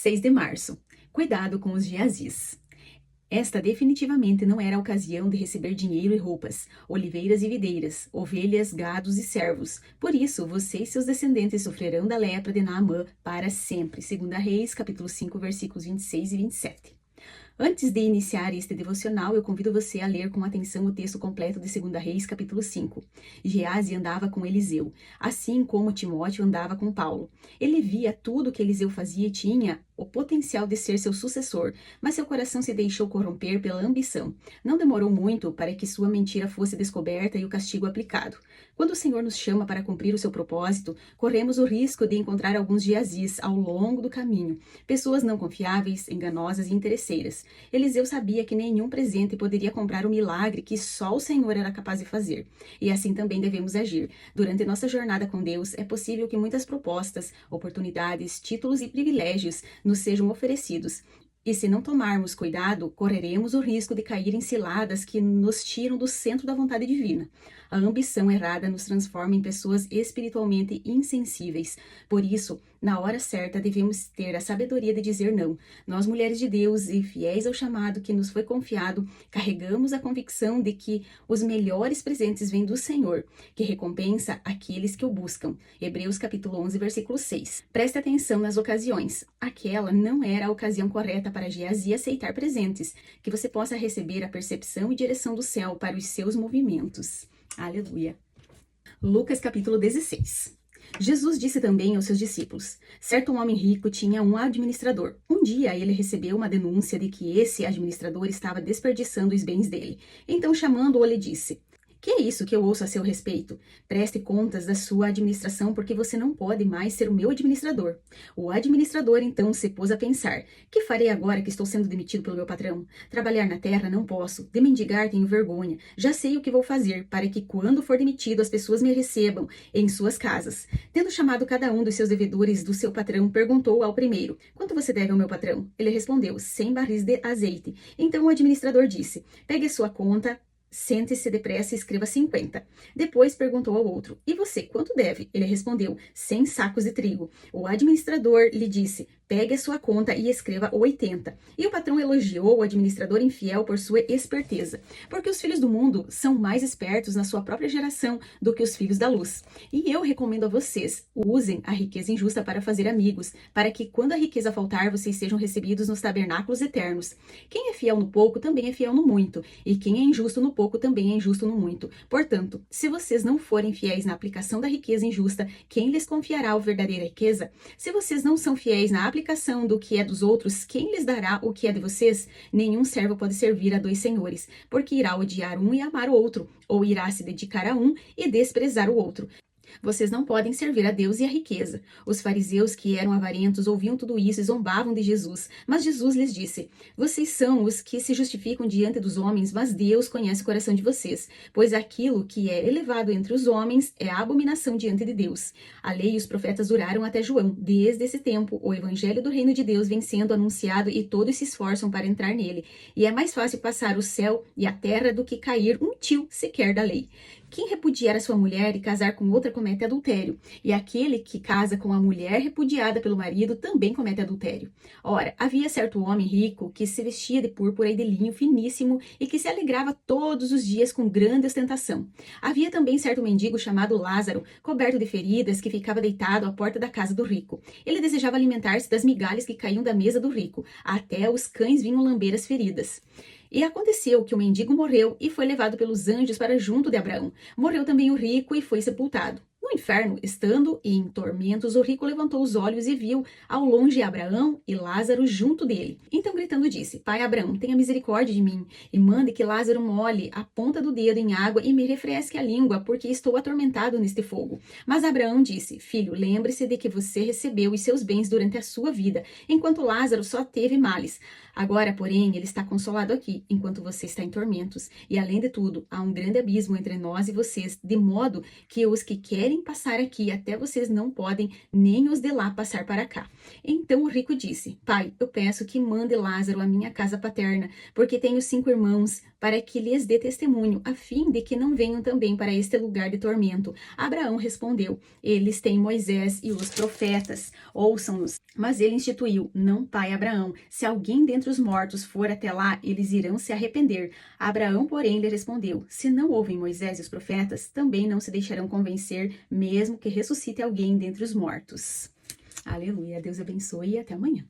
6 de março. Cuidado com os Geazis. Esta definitivamente não era a ocasião de receber dinheiro e roupas, oliveiras e videiras, ovelhas, gados e servos. Por isso, você e seus descendentes sofrerão da lepra de Naamã para sempre. 2 Reis, capítulo 5, versículos 26 e 27. Antes de iniciar este devocional, eu convido você a ler com atenção o texto completo de 2 Reis, capítulo 5. Geazi andava com Eliseu, assim como Timóteo andava com Paulo. Ele via tudo que Eliseu fazia e tinha o potencial de ser seu sucessor, mas seu coração se deixou corromper pela ambição. Não demorou muito para que sua mentira fosse descoberta e o castigo aplicado. Quando o Senhor nos chama para cumprir o seu propósito, corremos o risco de encontrar alguns Geazis ao longo do caminho, pessoas não confiáveis, enganosas e interesseiras. Eliseu sabia que nenhum presente poderia comprar o milagre que só o Senhor era capaz de fazer. E assim também devemos agir. Durante nossa jornada com Deus, é possível que muitas propostas, oportunidades, títulos e privilégios nos sejam oferecidos. E se não tomarmos cuidado, correremos o risco de cair em ciladas que nos tiram do centro da vontade divina. A ambição errada nos transforma em pessoas espiritualmente insensíveis. Por isso, na hora certa, devemos ter a sabedoria de dizer não. Nós, mulheres de Deus e fiéis ao chamado que nos foi confiado, carregamos a convicção de que os melhores presentes vêm do Senhor, que recompensa aqueles que o buscam. Hebreus capítulo 11, versículo 6. Preste atenção nas ocasiões. Aquela não era a ocasião correta para Geazi aceitar presentes, que você possa receber a percepção e direção do céu para os seus movimentos. Aleluia. Lucas capítulo 16. Jesus disse também aos seus discípulos: certo homem rico tinha um administrador. Um dia ele recebeu uma denúncia de que esse administrador estava desperdiçando os bens dele. Então, chamando-o, lhe disse: que é isso que eu ouço a seu respeito? Preste contas da sua administração, porque você não pode mais ser o meu administrador. O administrador, então, se pôs a pensar: que farei agora que estou sendo demitido pelo meu patrão? Trabalhar na terra não posso, de mendigar tenho vergonha. Já sei o que vou fazer para que, quando for demitido, as pessoas me recebam em suas casas. Tendo chamado cada um dos seus devedores do seu patrão, perguntou ao primeiro: quanto você deve ao meu patrão? Ele respondeu: 100 barris de azeite. Então o administrador disse: pegue a sua conta, sente-se depressa e escreva 50. Depois perguntou ao outro: e você, quanto deve? Ele respondeu: 100 sacos de trigo. O administrador lhe disse: pegue a sua conta e escreva 80. E o patrão elogiou o administrador infiel por sua esperteza, porque os filhos do mundo são mais espertos na sua própria geração do que os filhos da luz. E eu recomendo a vocês: usem a riqueza injusta para fazer amigos, para que quando a riqueza faltar, vocês sejam recebidos nos tabernáculos eternos. Quem é fiel no pouco também é fiel no muito, e quem é injusto no pouco também é injusto no muito. Portanto, se vocês não forem fiéis na aplicação da riqueza injusta, quem lhes confiará a verdadeira riqueza? Se vocês não são fiéis na aplicação do que é dos outros, quem lhes dará o que é de vocês? Nenhum servo pode servir a dois senhores, porque irá odiar um e amar o outro, ou irá se dedicar a um e desprezar o outro. Vocês não podem servir a Deus e a riqueza. Os fariseus, que eram avarentos, ouviam tudo isso e zombavam de Jesus. Mas Jesus lhes disse: vocês são os que se justificam diante dos homens, mas Deus conhece o coração de vocês, pois aquilo que é elevado entre os homens é a abominação diante de Deus. A lei e os profetas duraram até João. Desde esse tempo, o evangelho do reino de Deus vem sendo anunciado e todos se esforçam para entrar nele. E é mais fácil passar o céu e a terra do que cair um tio sequer da lei. Quem repudiar a sua mulher e casar com outra comete adultério, e aquele que casa com a mulher repudiada pelo marido também comete adultério. Ora, havia certo homem rico que se vestia de púrpura e de linho finíssimo e que se alegrava todos os dias com grande ostentação. Havia também certo mendigo chamado Lázaro, coberto de feridas, que ficava deitado à porta da casa do rico. Ele desejava alimentar-se das migalhas que caíam da mesa do rico, até os cães vinham lamber as feridas. E aconteceu que o mendigo morreu e foi levado pelos anjos para junto de Abraão. Morreu também o rico e foi sepultado. No inferno, estando em tormentos, o rico levantou os olhos e viu ao longe Abraão e Lázaro junto dele. Então, gritando, disse: pai Abraão, tenha misericórdia de mim e mande que Lázaro molhe a ponta do dedo em água e me refresque a língua, porque estou atormentado neste fogo. Mas Abraão disse: filho, lembre-se de que você recebeu os seus bens durante a sua vida, enquanto Lázaro só teve males. Agora, porém, ele está consolado aqui, enquanto você está em tormentos. E, além de tudo, há um grande abismo entre nós e vocês, de modo que os que querem vierem passar aqui até vocês não podem nem os de lá passar para cá. Então o rico disse: Pai, eu peço que mande Lázaro à minha casa paterna, porque tenho 5 irmãos, para que lhes dê testemunho, a fim de que não venham também para este lugar de tormento. Abraão respondeu: Eles têm Moisés e os profetas, ouçam-nos. Mas ele instituiu: Não, pai Abraão, se alguém dentre os mortos for até lá, eles irão se arrepender. Abraão, porém, lhe respondeu: Se não ouvem Moisés e os profetas, também não se deixarão convencer, mesmo que ressuscite alguém dentre os mortos. Aleluia, Deus abençoe e até amanhã.